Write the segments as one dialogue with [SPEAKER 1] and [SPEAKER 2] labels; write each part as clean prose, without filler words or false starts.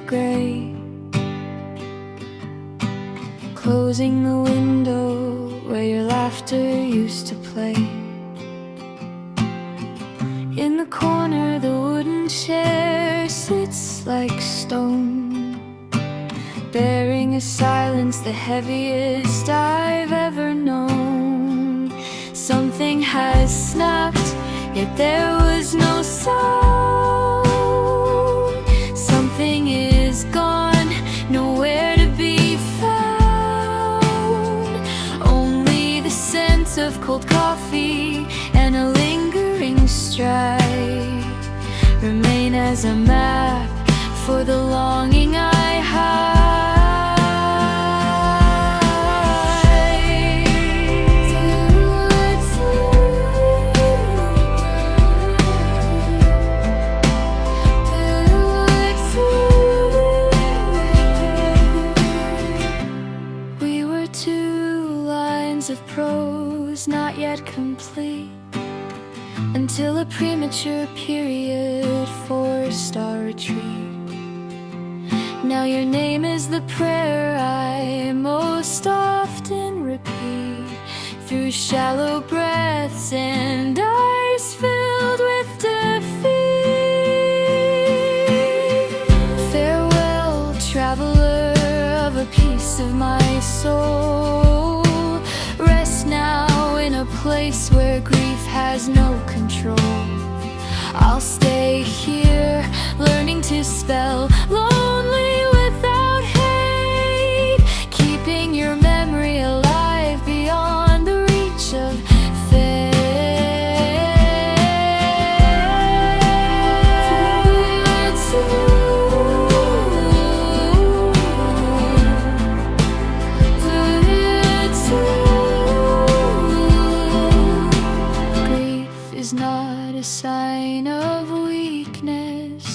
[SPEAKER 1] gray, closing the window where your laughter used to play. In the corner the wooden chair sits like stone, bearing a silence the heaviest I've ever known. Something has snapped, yet there was no sound. Something is gone, nowhere to be found. Only the scent of cold coffee and a lingering stride remain as a map for the longing I hide. We were two lines of prose, not yet complete, until a premature period forced our retreat. Now your name is the prayer I most often repeat, through shallow breaths and eyes filled with defeat. Farewell, traveler of a piece of my soul. Rest now in a place where grief has no control. I'll stay here, learning to spell lonely without hate, keeping your memory alive beyond the reach of fate. Grief is not a sign of weakness,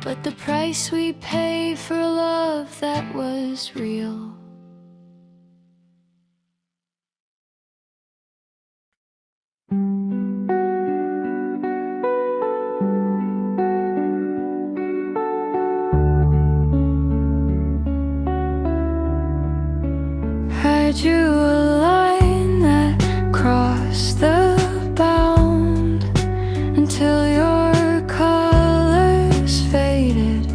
[SPEAKER 1] but the price we pay for love that was real. I drew a line that crossed the bound until your colors faded,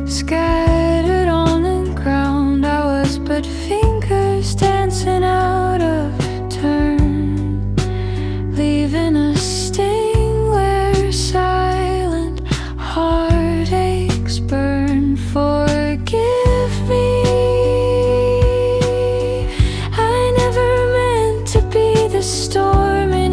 [SPEAKER 1] scattered on the ground. I was but fingers dancing out of turn, leaving a sting where silent heartaches burn. Forgive me, I never meant to be the storm in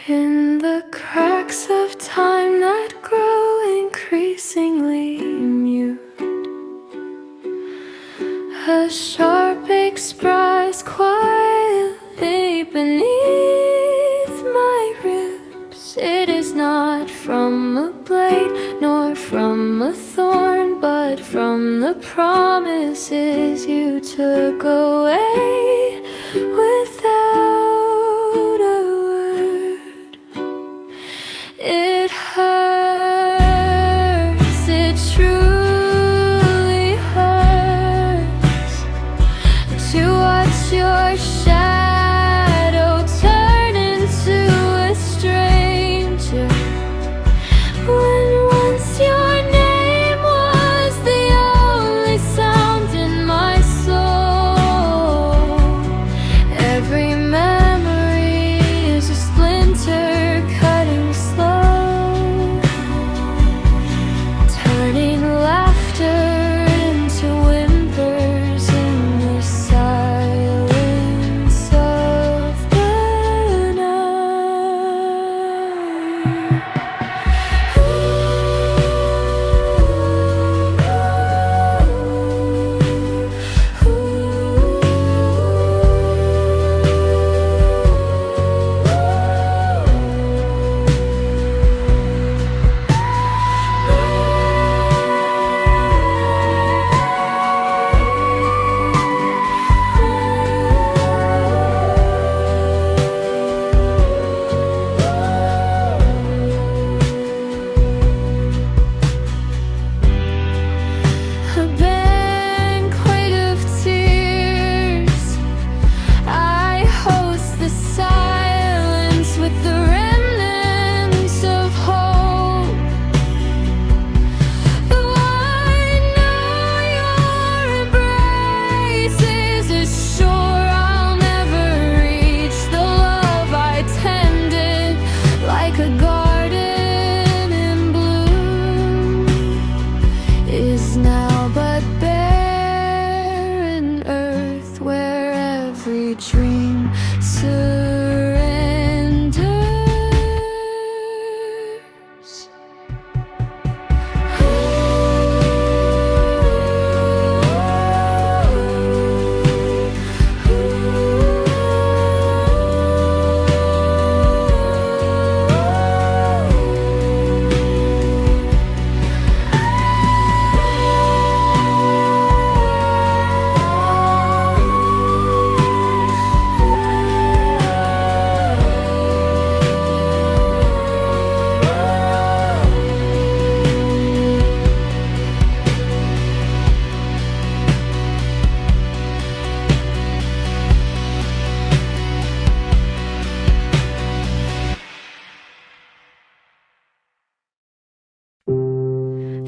[SPEAKER 1] In the cracks of time that grow increasingly mute, a sharp express quietly beneath my ribs. It is not from a blade nor from a thorn, but from the promises you took away without a word. It hurts, it truly hurts to watch your shadow turn into a stranger, when once your name was the only sound in my soul. Every memory is a splinter cutting slow, turning laughter into whimpers in the silence of the a banquet of tears. I host the silence with the remnants of hope. Though I know your embrace is as sure I'll never reach the love I tended like a garden in bloom, is now but barren earth where every dream surrenders.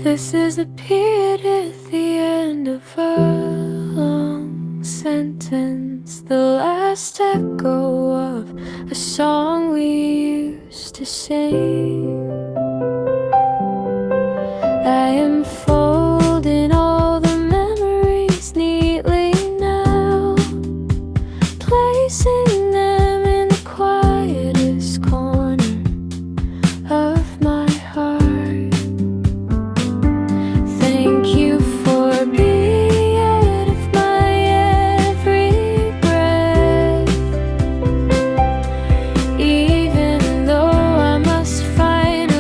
[SPEAKER 1] This is a period at the end of a long sentence, the last echo of a song we used to sing. I am folding all the memories neatly now, placing them in the quietest corner of my heart. Thank you for being out of my every breath, even though I must find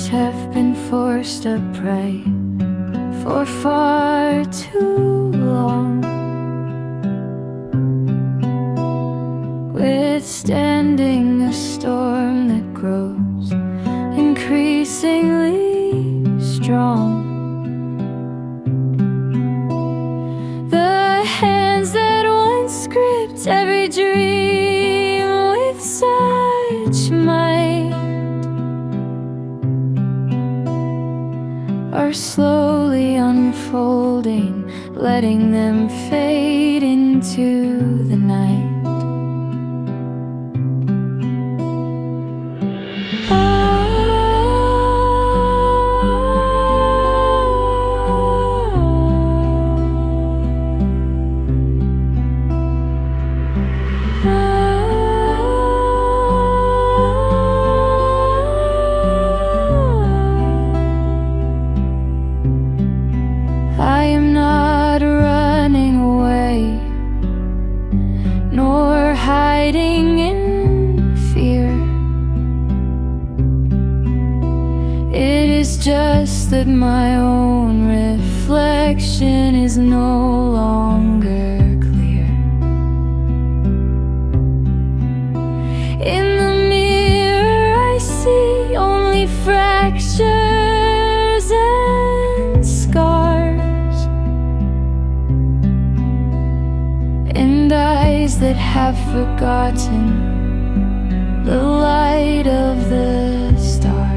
[SPEAKER 1] memories have been forced to pray for far too long, withstanding a storm that grows increasingly strong. The hands that once gripped every dream with such might are slowly unfolding, letting them fade into the night. I am not running away, nor hiding in fear. It is just that my own reflection is no longer clear. In the mirror I see only fractures and scars, and eyes that have forgotten the light of the stars.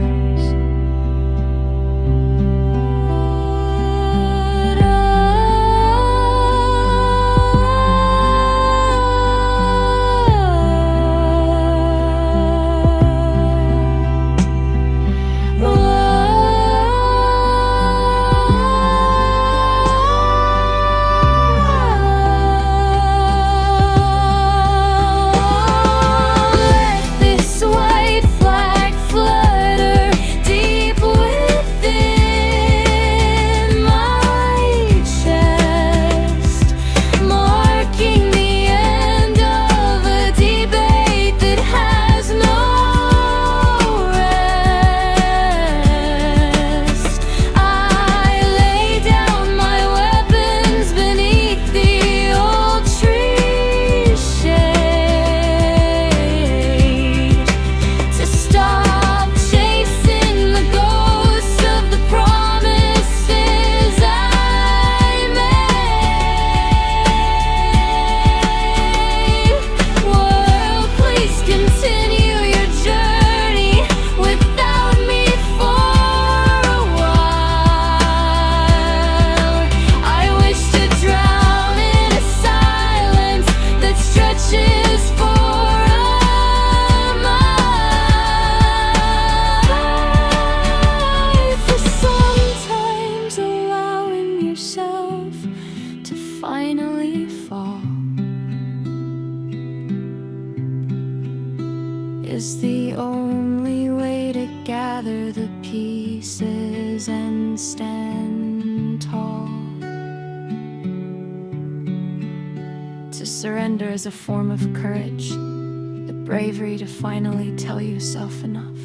[SPEAKER 1] To finally fall is the only way to gather the pieces and stand tall. To surrender is a form of courage, the bravery to finally tell yourself enough.